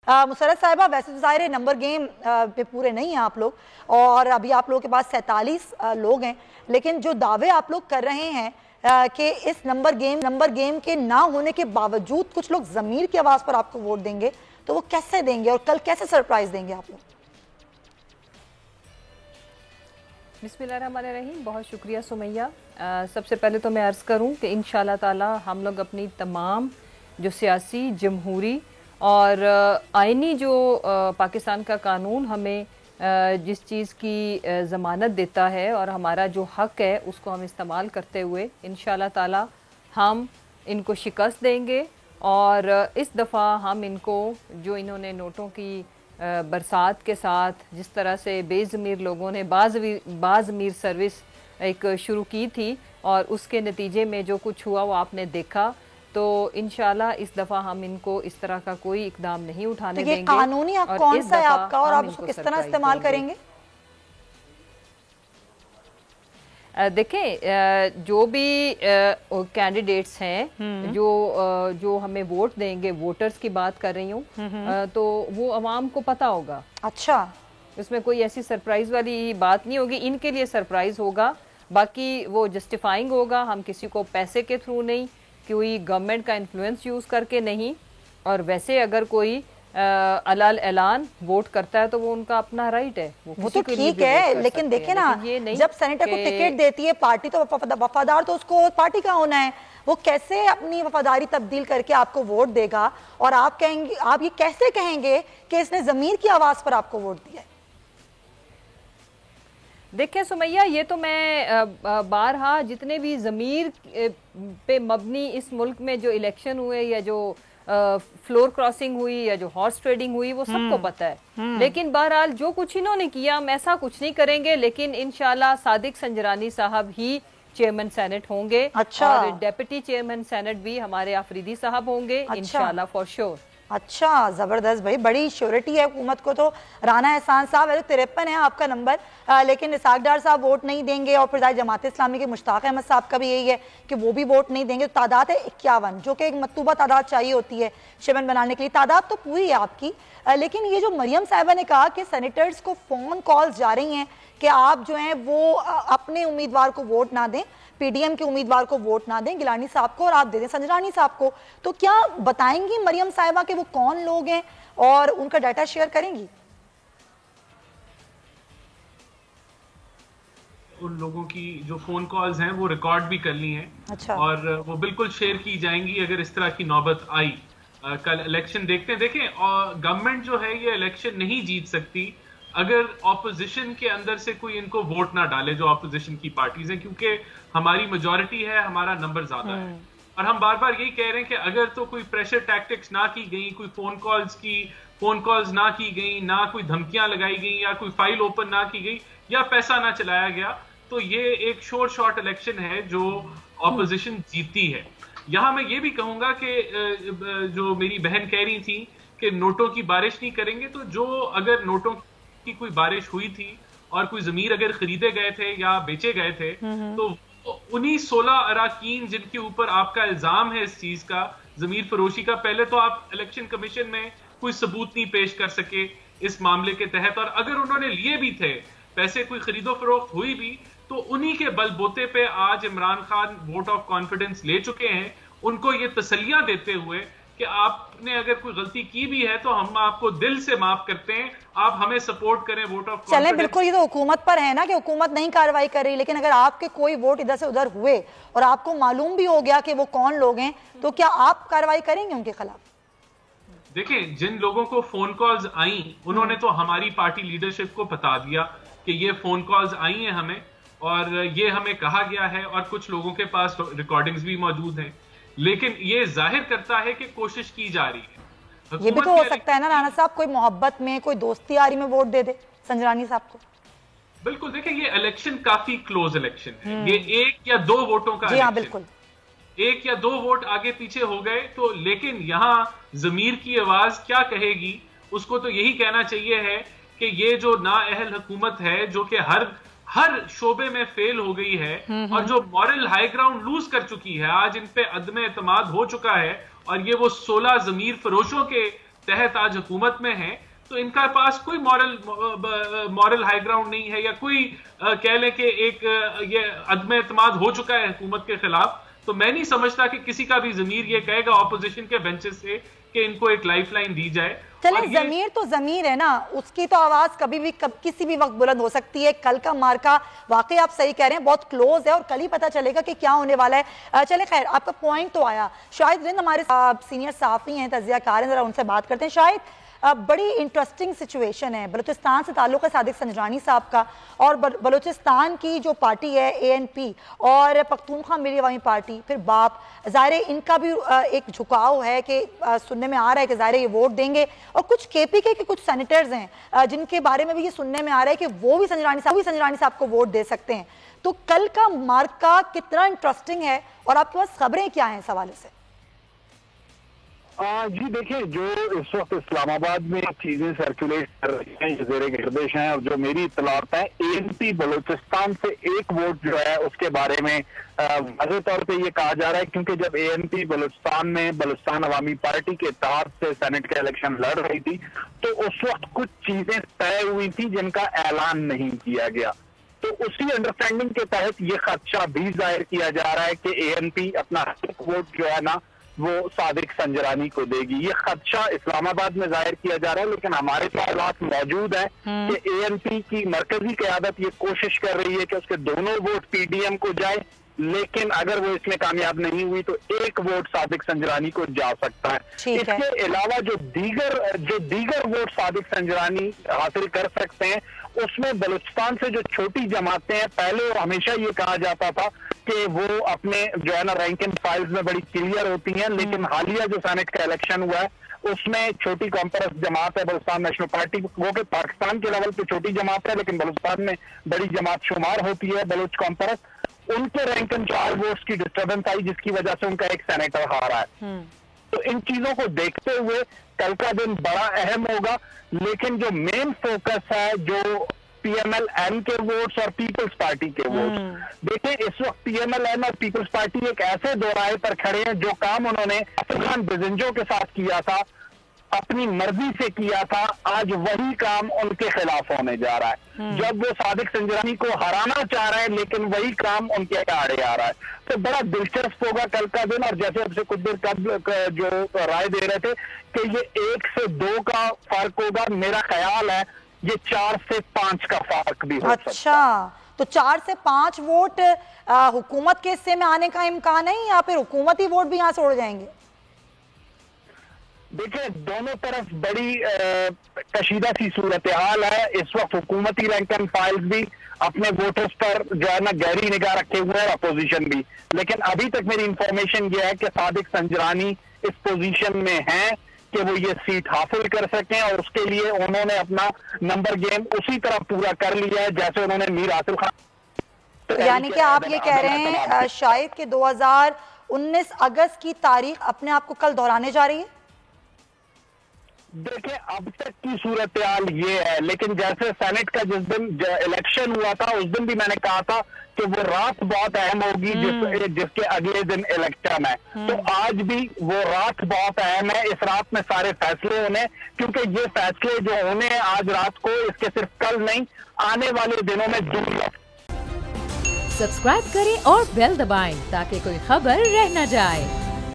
मुसरत साहिबा, वैसे तो ज़ाहिर है नंबर गेम पे पूरे नहीं हैं आप लोग, और अभी आप लोगों के पास 47 लोग हैं, लेकिन जो दावे आप लोग कर रहे हैं कि इस नंबर गेम के ना होने के बावजूद कुछ लोग ज़मीर की आवाज़ पर आपको वोट देंगे, तो वो कैसे देंगे और कल कैसे सरप्राइज़ देंगे आप लोग? बिस्मिल्लाहिर्रहमानिर्रहीम। बहुत शुक्रिया सुमैया। सबसे पहले तो मैं अर्ज़ करूं कि इंशाल्लाह ताला हम लोग अपनी तमाम जो सियासी, जमहूरी और आइनी जो पाकिस्तान का कानून हमें जिस चीज़ की ज़मानत देता है और हमारा जो हक़ है उसको हम इस्तेमाल करते हुए इंशाल्लाह ताला हम इनको शिकस्त देंगे। और इस दफ़ा हम इनको जो इन्होंने नोटों की बरसात के साथ जिस तरह से बेज़मीर लोगों ने बाज़मीर सर्विस एक शुरू की थी और उसके नतीजे में जो कुछ हुआ वो आपने देखा, तो इंशाल्लाह इस दफ़ा हम इनको इस तरह का कोई इकदाम नहीं उठाने देंगे। कानूनी हक़ कौन सा है आपका और आप उसको किस तरह इस्तेमाल करेंगे? देखें, जो भी कैंडिडेट्स हैं जो हमें वोट देंगे, वोटर्स की बात कर रही हूँ, तो वो अवाम को पता होगा। अच्छा, इसमें कोई ऐसी सरप्राइज वाली बात नहीं होगी, इनके लिए सरप्राइज होगा, बाकी वो जस्टिफाइंग होगा। हम किसी को पैसे के थ्रू नहीं, कोई गवर्नमेंट का इन्फ्लुएंस यूज करके नहीं, और वैसे अगर कोई अलाल ऐलान वोट करता है तो वो उनका अपना राइट है, वो तो ठीक है, लेकिन देखे ना, जब सेनेटर को टिकट देती है पार्टी तो वफादार तो उसको पार्टी का होना है। वो कैसे अपनी वफादारी तब्दील करके आपको वोट देगा और आप कहेंगे, आप ये कैसे कहेंगे कि इसने ज़मीर की आवाज पर आपको वोट दिया है? देखिए सुमैया, ये तो मैं बारहा जितने भी ज़मीर पे मबनी इस मुल्क में जो इलेक्शन हुए या जो फ्लोर क्रॉसिंग हुई या जो हॉर्स ट्रेडिंग हुई वो सबको पता है। लेकिन बहरहाल जो कुछ इन्होंने किया हम ऐसा कुछ नहीं करेंगे, लेकिन इंशाल्लाह सादिक संजरानी साहब ही चेयरमैन सेनेट होंगे। अच्छा। और डेप्यूटी चेयरमैन सेनेट भी हमारे आफरीदी साहब होंगे। अच्छा। इंशाल्लाह फॉर श्योर। अच्छा, जबरदस्त भाई, बड़ी श्योरिटी है हुकूमत को। तो राना एहसान साहब, 53 है आपका नंबर, लेकिन इसाक डार साहब वोट नहीं देंगे, और फिर जमात इस्लामी के मुश्ताक अहमद साहब का भी यही है कि वो भी वोट नहीं देंगे। तो तादाद है 51, जो कि एक मतलूबा तादाद चाहिए होती है चेयरमैन बनाने के लिए। तादाद तो पूरी है आपकी, लेकिन ये जो मरियम साहिबा ने कहा कि सेनेटर्स को फ़ोन कॉल्स जा रही हैं कि आप जो हैं वो अपने उम्मीदवार को वोट ना दें, पीडीएम के उम्मीदवार को वोट ना दें, गिलानी साहब को, और आप दे दें संजरानी साहब को, तो क्या बताएंगी मरियम साहिबा के वो कौन लोग हैं और उनका डाटा शेयर करेंगी? उन लोगों की जो फोन कॉल्स हैं वो रिकॉर्ड भी कर ली हैं। अच्छा। और वो बिल्कुल शेयर की जाएंगी अगर इस तरह की नौबत आई। कल इलेक्शन देखते हैं। देखें, गवर्नमेंट जो है ये इलेक्शन नहीं जीत सकती अगर ऑपोजिशन के अंदर से कोई इनको वोट ना डाले, जो ऑपोजिशन की पार्टीज हैं, क्योंकि हमारी मेजॉरिटी है, हमारा नंबर ज्यादा है। और हम बार बार यही कह रहे हैं कि अगर तो कोई प्रेशर टैक्टिक्स ना की गई, कोई फोन कॉल्स ना की गई, ना कोई धमकियां लगाई गई, या कोई फाइल ओपन ना की गई, या पैसा ना चलाया गया, तो ये एक शॉर्ट इलेक्शन है जो ऑपोजिशन जीतती है। यहां मैं ये भी कहूंगा कि जो मेरी बहन कह रही थी कि नोटों की बारिश नहीं करेंगे, तो जो अगर नोटों की कोई बारिश हुई थी और कोई जमीर अगर खरीदे गए थे या बेचे गए थे, तो उन्हीं 16 अराकीन जिनके ऊपर आपका इल्जाम है इस चीज का, जमीर फरोशी का, पहले तो आप इलेक्शन कमीशन में कोई सबूत नहीं पेश कर सके इस मामले के तहत। और अगर उन्होंने लिए भी थे पैसे, कोई खरीदो फरोख्त हुई भी, तो उन्हीं के बलबूते पे आज Imran Khan vote of confidence ले चुके हैं। उनको ये तसल्लियां देते हुए कि आपने अगर कोई गलती की भी है तो हम आपको दिल से माफ करते हैं, आप हमें सपोर्ट करें वोट ऑफ कॉन्फिडेंस। चलें, बिल्कुल, ये तो हुकूमत पर है ना कि हुकूमत नहीं कार्रवाई कर रही, लेकिन अगर आपके कोई वोट इधर से उधर हुए और आपको मालूम भी हो गया कि वो कौन लोग हैं, तो क्या आप कार्रवाई करेंगे उनके खिलाफ? देखें, जिन लोगों को फोन कॉल्स आई उन्होंने तो हमारी पार्टी लीडरशिप को बता दिया कि ये फोन कॉल्स आई हैं हमें, और ये हमें कहा गया है, और कुछ लोगों के पास रिकॉर्डिंग्स भी मौजूद हैं। लेकिन ये जाहिर करता है कि कोशिश की जा रही है। ये भी तो हो सकता है ना राना साहब, कोई मोहब्बत में, कोई दोस्ती यारी में वोट दे दे संजरानी साहब को। बिल्कुल, देखिए ये इलेक्शन काफी क्लोज इलेक्शन है, ये 1 या 2 वोटों का। जी हाँ, बिल्कुल, 1 या 2 वोट आगे पीछे हो गए तो, लेकिन यहां जमीर की आवाज क्या कहेगी, उसको तो यही कहना चाहिए है कि ये जो नाअहल हुकूमत है, जो कि हर शोबे में फेल हो गई है और जो मॉरल हाई ग्राउंड लूज कर चुकी है, आज इन पे अदम एतमाद हो चुका है, और ये वो 16 जमीर फरोशों के तहत आज हुकूमत में है, तो इनका पास कोई मॉरल हाई ग्राउंड नहीं है, या कोई कह लें कि एक ये अदम एतमाद हो चुका है हुकूमत के खिलाफ। तो मैं नहीं समझता कि किसी का भी ज़मीर ये कहेगा ऑपोजिशन के बेंचेस से कि इनको एक लाइफलाइन दी जाए। चले, ज़मीर तो ज़मीर है ना, उसकी तो आवाज़ कभी भी किसी भी वक्त बुलंद हो सकती है। कल का मार्का वाकई आप सही कह रहे हैं, बहुत क्लोज है और कल ही पता चलेगा कि क्या होने वाला है। चले खैर, आपका पॉइंट तो आया। शाहिद रिंद हमारे सीनियर सहाफ़ी हैं, तज़कियाकार हैं, ज़रा उनसे बात करते हैं। शाहिद, बड़ी इंटरेस्टिंग सिचुएशन है, बलूचिस्तान से ताल्लुक़ है सादिक संजरानी साहब का, और बलूचिस्तान की जो पार्टी है ANP और पख्तूनख्वा मिली अवामी पार्टी, फिर बाप, ज़ाहिर इनका भी एक झुकाव है कि सुनने में आ रहा है कि ज़ाहिर ये वोट देंगे, और कुछ KPK के कुछ सेनेटर्स हैं जिनके बारे में भी ये सुनने में आ रहा है कि वो भी संजरानी साहब को वोट दे सकते हैं। तो कल का मार्का कितना इंटरेस्टिंग है और आपके पास खबरें क्या हैं इस हवाले से? जी देखिए, जो इस वक्त इस्लामाबाद में चीजें सर्कुलेट कर रही हैं, ये ज़ेरे गर्दिश हैं, और जो मेरी इत्तलात है ANP बलूचिस्तान से एक वोट जो है उसके बारे में वाज़ेह तौर पे ये कहा जा रहा है, क्योंकि जब ANP बलूचिस्तान में बलूचिस्तान अवामी पार्टी के इत्तेहाद से सेनेट का इलेक्शन लड़ रही थी, तो उस वक्त कुछ चीजें तय हुई थी जिनका ऐलान नहीं किया गया। तो उसी अंडरस्टैंडिंग के तहत ये खदशा भी जाहिर किया जा रहा है कि ANP अपना वोट जो है ना वो सादिक संजरानी को देगी। ये खदशा इस्लामाबाद में जाहिर किया जा रहा है, लेकिन हमारे पास मौजूद है कि ANP की मरकजी क़यादत ये कोशिश कर रही है कि उसके दोनों वोट PDM को जाए, लेकिन अगर वो इसमें कामयाब नहीं हुई तो एक वोट सादिक संजरानी को जा सकता है। इसके अलावा जो दीगर वोट सादिक संजरानी हासिल कर सकते हैं, उसमें बलूचिस्तान से जो छोटी जमातें हैं, पहले हमेशा ये कहा जाता था कि वो अपने जो है ना रैंक एंड फाइल्स में बड़ी क्लियर होती हैं, लेकिन हालिया जो सेनेट का इलेक्शन हुआ है उसमें छोटी कॉम्प्रेस जमात है बलूचिस्तान नेशनल पार्टी, वो कि पाकिस्तान के लेवल पे छोटी जमात है लेकिन बलूचिस्तान में बड़ी जमात शुमार होती है बलूच कॉम्प्रेस, उनके रैंक एंड 4 वोट्स की डिस्टर्बेंस आई, जिसकी वजह से उनका एक सेनेटर हारा है। तो इन चीजों को देखते हुए कल का दिन बड़ा अहम होगा, लेकिन जो मेन फोकस है जो PMLN के वोट्स और पीपल्स पार्टी के वोट्स, देखिए इस वक्त PMLN और पीपल्स पार्टी एक ऐसे दोराहे पर खड़े हैं, जो काम उन्होंने आसिफ खान बिजंजो के साथ किया था, अपनी मर्जी से किया था, आज वही काम उनके खिलाफ होने जा रहा है। जब वो सादिक संजरानी को हराना चाह रहे हैं, लेकिन वही काम उनके आड़े आ रहा है। तो बड़ा दिलचस्प होगा कल का दिन। और जैसे आपसे कुछ देर कबल जो राय दे रहे थे कि ये 1 से 2 का फर्क होगा, मेरा ख्याल है ये 4 से 5 का फर्क भी हो सकता है। अच्छा, तो 4 से 5 वोट हुकूमत के हिस्से में आने का इम्कान है, या फिर हुकूमती वोट भी यहाँ से उड़ जाएंगे? देखिए, दोनों तरफ बड़ी कशीदा सी सूरत हाल है। इस वक्त हुकूमती रैंक एंड फाइल्स भी अपने वोटर्स पर जो है ना गहरी निगाह रखे हुए हैं, अपोजिशन भी। लेकिन अभी तक मेरी इंफॉर्मेशन ये है कि सादिक संजरानी इस पोजीशन में हैं कि वो ये सीट हासिल कर सकें, और उसके लिए उन्होंने अपना नंबर गेम उसी तरह पूरा कर लिया है जैसे उन्होंने मीर आसिफ खान। तो यानी कि आप ये कह रहे हैं शायद कि 2019 अगस्त की तारीख अपने आप को कल दोहराने जा रही है? देखिए, अब तक की सूरत हाल ये है, लेकिन जैसे सेनेट का जिस दिन इलेक्शन हुआ था उस दिन भी मैंने कहा था कि वो रात बहुत अहम होगी जिसके अगले दिन इलेक्शन है। तो आज भी वो रात बहुत अहम है। इस रात में सारे फैसले होने, क्योंकि ये फैसले जो होने हैं आज रात को, इसके सिर्फ कल नहीं आने वाले दिनों में दुनिया। सब्सक्राइब करें और बेल दबाएं ताकि कोई खबर रह न जाए।